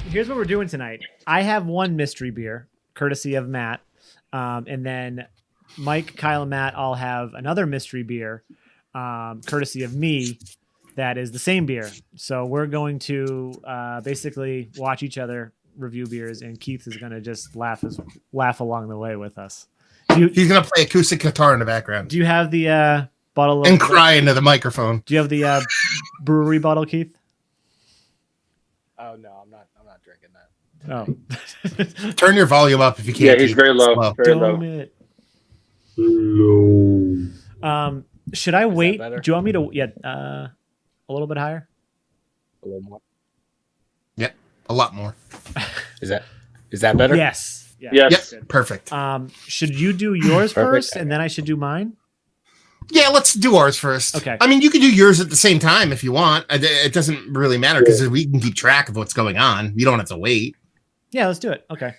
Here's what we're doing tonight. I have one mystery beer, courtesy of Matt. And then Mike, Kyle, and Matt all have another mystery beer, courtesy of me, that is the same beer. So we're going to basically watch each other review beers, and Keith is going to just laugh along the way with us. He's going to play acoustic guitar in the background. Do you have the bottle of... And cry into the microphone. Do you have the brewery bottle, Keith? Oh, no, I'm not drinking that. Oh. Turn your volume up if you can. Yeah, he's very low. Very low. Should I wait? Do you want me to a little bit higher? A little more. Yep, a lot more. Is that better? Yes. Yes. Yep, perfect. Should you do yours first, and then I should do mine? Yeah, let's do ours first. Okay. I mean, you can do yours at the same time if you want. It doesn't really matter because we can keep track of what's going on. You don't have to wait. Yeah, let's do it. Okay.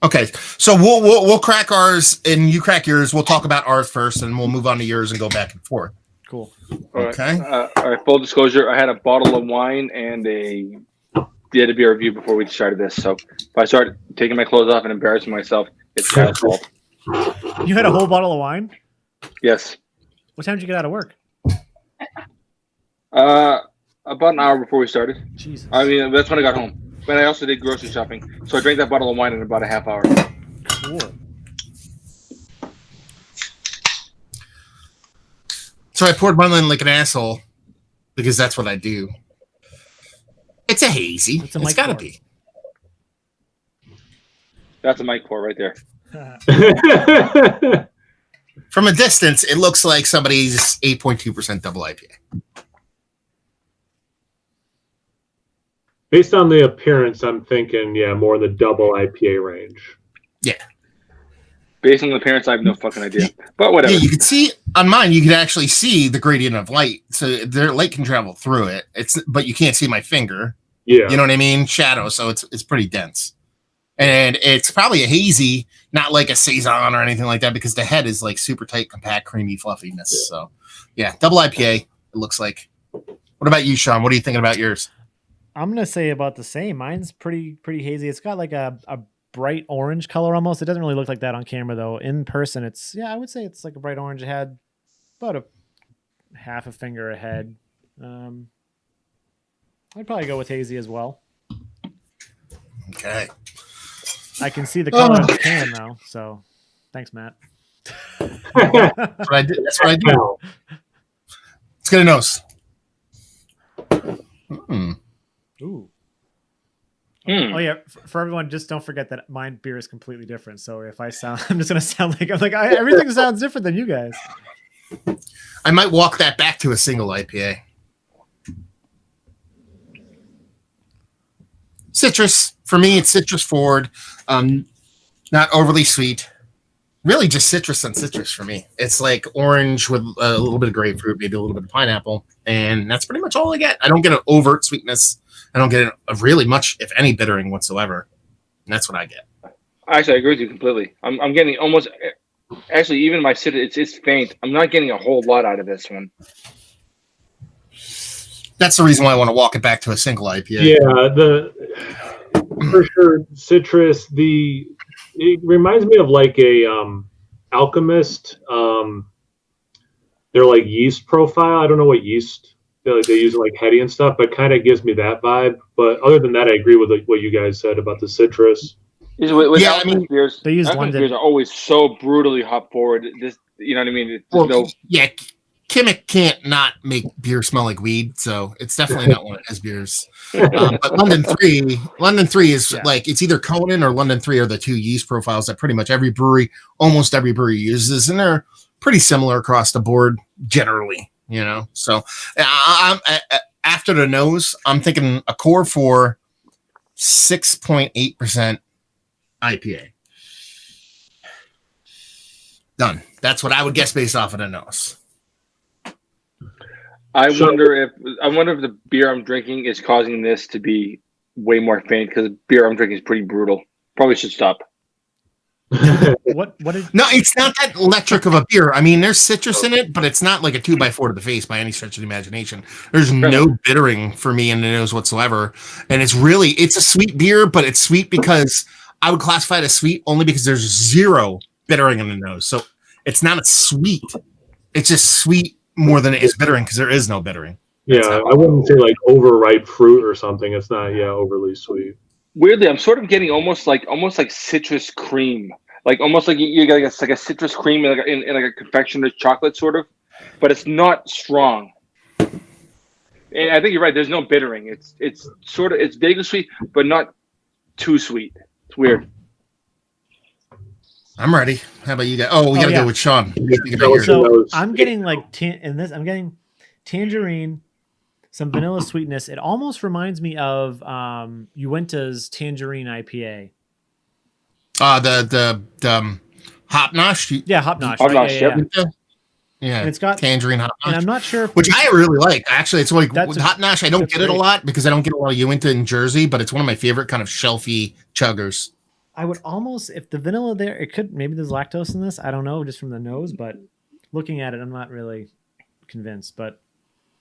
Okay, so we'll crack ours and you crack yours. We'll talk about ours first, and we'll move on to yours and go back and forth. Cool. Okay. All right. Full disclosure: I had a bottle of wine and did a beer review before we started this. So if I start taking my clothes off and embarrassing myself, it's Kyle's fault. You had a whole bottle of wine? Yes. What time did you get out of work? About an hour before we started. Jesus. I mean, that's when I got home. But I also did grocery shopping, so I drank that bottle of wine in about a half hour. Cool. So I poured mine in like an asshole because that's what I do. It's a hazy. It's got to be. That's a mic pour right there. From a distance, it looks like somebody's 8.2% double IPA. Based on the appearance, I'm thinking, more in the double IPA range. Yeah. Based on the appearance, I have no fucking idea. But whatever. Yeah, you can see on mine. You can actually see the gradient of light, so their light can travel through it. But you can't see my finger. Yeah. You know what I mean? Shadow, so it's pretty dense, and it's probably a hazy, not like a saison or anything like that, because the head is like super tight, compact, creamy fluffiness. So, yeah, double IPA. It looks like. What about you, Sean? What are you thinking about yours? I'm gonna say about the same. Mine's pretty hazy. It's got like a bright orange color almost. It doesn't really look like that on camera though. In person, I would say it's like a bright orange. It had about a half a finger ahead. I'd probably go with hazy as well. Okay. I can see the color of the can though. So, thanks, Matt. That's what I did. That's what I do. Let's get a nose. Ooh. Oh yeah, for everyone, just don't forget that mine beer is completely different. So if I sound, I'm just gonna sound like everything sounds different than you guys. I might walk that back to a single IPA. Citrus for me, it's citrus forward, not overly sweet. Really, just citrus on citrus for me. It's like orange with a little bit of grapefruit, maybe a little bit of pineapple, and that's pretty much all I get. I don't get an overt sweetness. I don't get really much, if any, bittering whatsoever. And that's what I get. Actually, I agree with you completely. I'm getting almost, actually, even my citrus, it's faint. I'm not getting a whole lot out of this one. That's the reason why I want to walk it back to a single IPA. Yeah, for sure, citrus. It reminds me of like a Alchemist. They're like yeast profile. I don't know what yeast they use, like heady and stuff, but kind of gives me that vibe. But other than that, I agree with what you guys said about the citrus. Yeah, I mean, beers, they use London. Beers are always so brutally hop forward. This, you know what I mean? Yeah, Kimmick can't not make beer smell like weed, so it's definitely not one of his beers. But London 3 is like, it's either Conan or London 3 are the two yeast profiles that pretty much almost every brewery uses, and they're pretty similar across the board generally, you know. So I'm after the nose, I'm thinking a core for 6.8% IPA. Done. That's what I would guess based off of the nose. I wonder if the beer I'm drinking is causing this to be way more faint, because the beer I'm drinking is pretty brutal. Probably should stop. What did? No, it's not that electric of a beer. I mean, there's citrus in it, but it's not like a 2x4 to the face by any stretch of the imagination. There's no bittering for me in the nose whatsoever. And it's a sweet beer, but it's sweet because I would classify it as sweet only because there's zero bittering in the nose. So it's not a sweet. It's just sweet more than it is bittering because there is no bittering. Yeah, I wouldn't say like overripe fruit or something. It's not overly sweet. Weirdly, I'm sort of getting almost like citrus cream, like almost like you got like a citrus cream in like a confectioner's chocolate sort of, but it's not strong. And I think you're right. There's no bittering. It's vaguely sweet, but not too sweet. It's weird. I'm ready. How about you guys? Oh, we gotta go with Sean. So I'm getting like I'm getting tangerine, some vanilla sweetness. It almost reminds me of Uinta's Tangerine IPA. The Hop Nosh. Yeah, Hop Nosh. Hop Nosh, Yeah, and it's got tangerine Hop Nosh. And I'm not sure which I really like. Actually, it's like with Hop Nosh. I don't get it a lot because I don't get a lot of Uinta in Jersey, but it's one of my favorite kind of shelfy chuggers. I would almost, if the vanilla there, it could, maybe there's lactose in this. I don't know, just from the nose, but looking at it, I'm not really convinced. But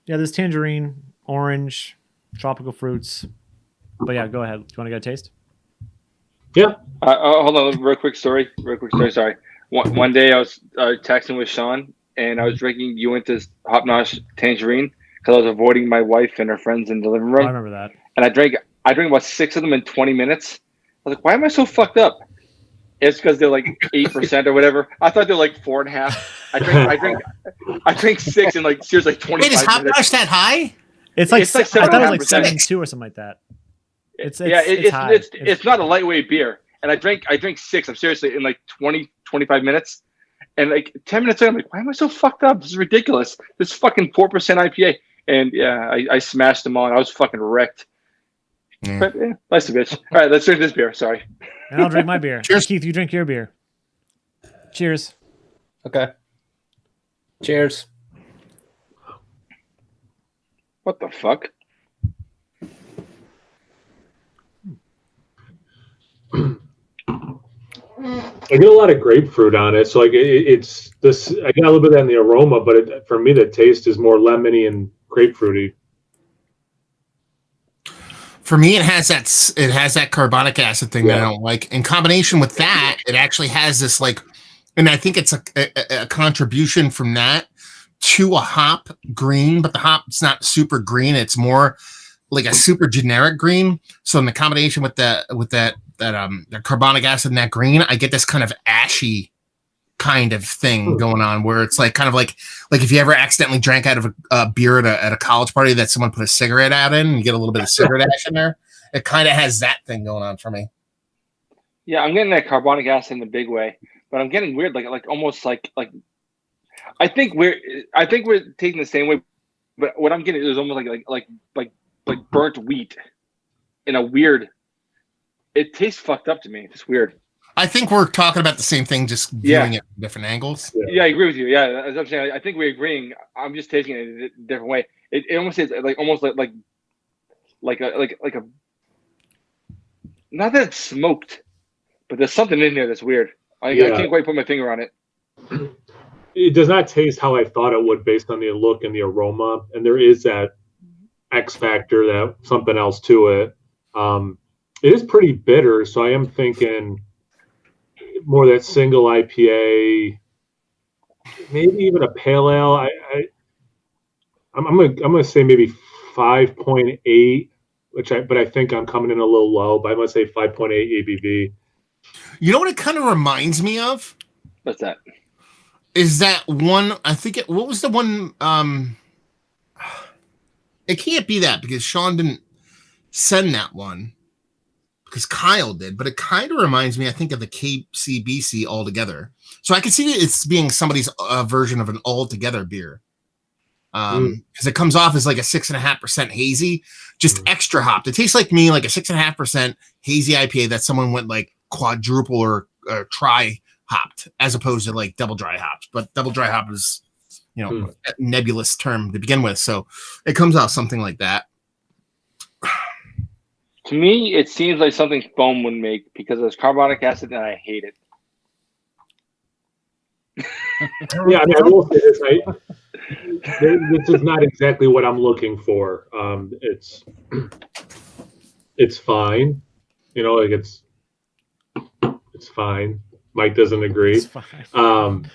yeah, there's tangerine, orange, tropical fruits. But yeah, go ahead. Do you want to get a taste? Yeah. Hold on, real quick story. Sorry. One day I was texting with Sean, and I was drinking Uinta's Hop Nosh Tangerine because I was avoiding my wife and her friends in the living room. I remember that. And I drank about 6 of them in 20 minutes. I was like, why am I so fucked up? It's because they're like 8% or whatever. I thought they're like 4.5. I drank 6 in like seriously 25 minutes. Wait, is Hop Nosh that high? It's like I thought it was like 7.2 or something like that. It's high. It's not a lightweight beer. And I drank 6. I'm seriously in like 25 minutes. And like 10 minutes later, I'm like, why am I so fucked up? This is ridiculous. This fucking 4% IPA. And yeah, I smashed them all and I was fucking wrecked. But, nice to bitch. All right, let's drink this beer. Sorry. And I'll drink my beer. Cheers. Keith, you drink your beer. Cheers. Okay. Cheers. What the fuck? I get a lot of grapefruit on it, so like it's this. I get a little bit of that in the aroma, but for me, the taste is more lemony and grapefruity. For me, it has that carbonic acid thing that I don't like. In combination with that, it actually has this like, and I think it's a contribution from that to a hop green, but the hop's not super green. It's more like a super generic green. So in the combination with that carbonic acid and that green, I get this kind of ashy kind of thing going on where it's like kind of like if you ever accidentally drank out of a beer at a college party that someone put a cigarette out in and you get a little bit of cigarette ash in there. It kind of has that thing going on for me. Yeah, I'm getting that carbonic acid in a big way, but I'm getting weird, like almost like I think we're taking the same way, but what I'm getting is almost like burnt wheat in a weird. It tastes fucked up to me. It's weird. I think we're talking about the same thing, just viewing it from different angles. Yeah, I agree with you. Yeah, as I'm saying, I think we're agreeing. I'm just tasting it in a different way. It almost tastes like a not that it's smoked, but there's something in there that's weird. I can't quite put my finger on it. It does not taste how I thought it would based on the look and the aroma, and there is that X factor, that something else to it. It is pretty bitter, so I am thinking more that single IPA, maybe even a pale ale. I'm gonna say maybe 5.8, but I think I'm coming in a little low. But I'm gonna say 5.8 ABV. You know what it kind of reminds me of? What's that? Is that one? I think what was the one? It can't be that because Sean didn't send that one. Because Kyle did, but it kind of reminds me, I think, of the KCBC altogether. So I can see that it's being somebody's version of an altogether beer. Because it comes off as like a 6.5% hazy, just extra hopped. It tastes like me, like a 6.5% hazy IPA that someone went like quadruple or tri hopped, as opposed to like double dry hopped. But double dry hop is, a nebulous term to begin with. So it comes off something like that. To me, it seems like something foam would make because there's carbonic acid and I hate it. Yeah, I mean, I will say this. This is not exactly what I'm looking for. It's fine. You know, like it's fine. Mike doesn't agree. It's fine.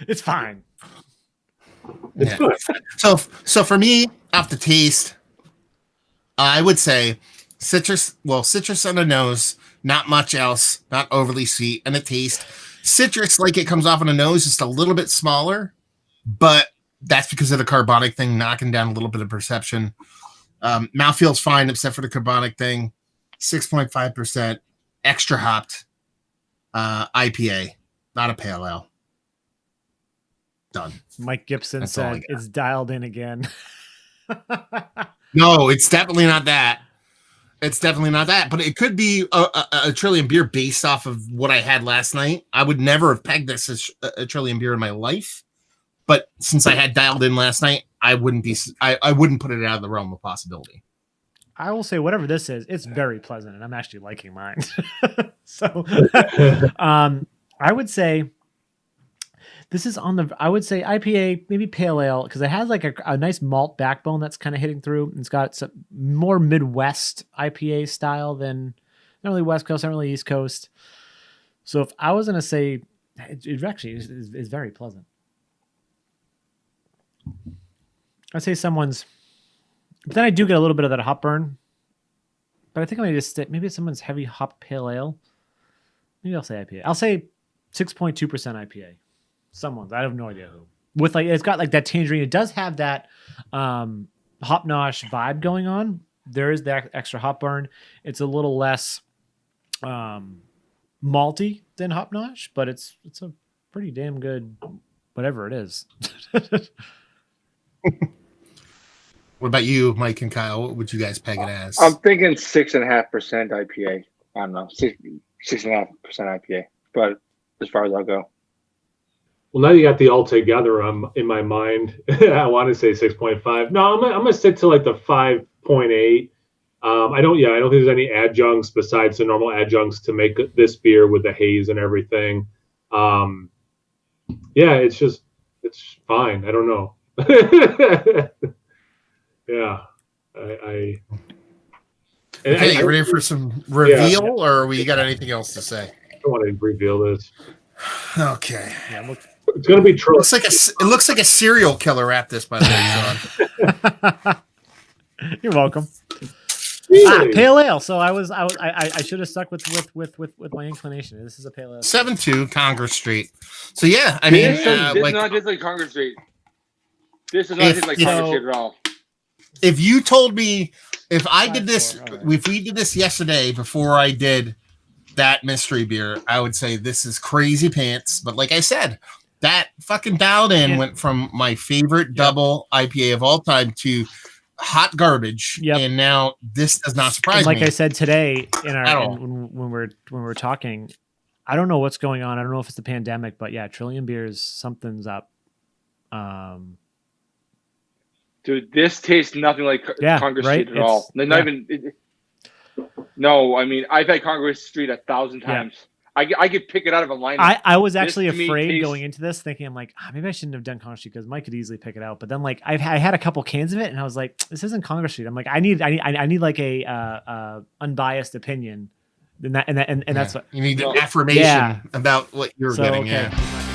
It's fine. It's Yeah. fine. So for me, off the taste, I would say citrus. Well, citrus on the nose, not much else, not overly sweet, and the taste. Citrus, like it comes off on the nose, just a little bit smaller, but that's because of the carbonic thing knocking down a little bit of perception. Mouthfeel's fine except for the carbonic thing. 6.5% extra hopped IPA, not a pale ale. Done. Mike Gibson That's all I said got. it's dialed in again. No, it's definitely not that. It's definitely not that, but it could be a Trillium beer based off of what I had last night. I would never have pegged this as a Trillium beer in my life, but since I had dialed in last night, I wouldn't put it out of the realm of possibility. I will say whatever this is, it's very pleasant, and I'm actually liking mine. So, I would say this is on the. I would say IPA, maybe pale ale, because it has like a nice malt backbone that's kind of hitting through. It's got some more Midwest IPA style than not really West Coast, not really East Coast. So if I was gonna say, it actually is very pleasant. I'd say someone's. But then I do get a little bit of that hop burn. But I think I might just maybe it's someone's heavy hop pale ale. Maybe I'll say IPA. I'll say 6.2% IPA. Someone's. I have no idea who. With like it's got like that tangerine. It does have that hop nosh vibe going on. There is that extra hop burn. It's a little less malty than hop nosh, but it's a pretty damn good whatever it is. What about you, Mike and Kyle? What would you guys peg it as? I'm thinking 6.5% IPA. I don't know, 6.5% IPA. But as far as I'll go. Well, now you got the altogether. In my mind, I want to say 6.5. No, I'm gonna stick to like the 5.8. I don't think there's any adjuncts besides the normal adjuncts to make this beer with the haze and everything. Yeah, it's fine. I don't know. Yeah, Okay, you ready for some reveal, or we got anything else to say? I don't want to reveal this. Okay. Yeah, It's gonna be true. It looks like a serial killer at this, by the way, Sean. You're welcome. Really? Pale ale. So I should have stuck with my inclination. This is a pale ale. 7-2 Congress Street. So yeah, I mean, This does not taste like Congress Street. This does not taste like Congress Street at all. If you told me if I did 5-4, this, all right. if we did this yesterday before I did that mystery beer, I would say this is crazy pants. But like I said, that fucking dialed in went from my favorite double IPA of all time to hot garbage. Yep. And now this does not surprise Like me. I said today At all. when we're talking, I don't know what's going on. I don't know if it's the pandemic, but yeah, Trillium Beers, something's up. Dude, this tastes nothing like Congress right? Street at all. Not even. No, I mean I've had Congress Street 1,000 times. I could pick it out of a lineup. I was actually This to me afraid tastes- going into this, thinking I'm like, maybe I shouldn't have done Congress Street because Mike could easily pick it out. But then like I had a couple cans of it, and I was like, this isn't Congress Street. I'm like, I need like a unbiased opinion, and that's what you need an affirmation Yeah. about what you're getting. okay. Yeah.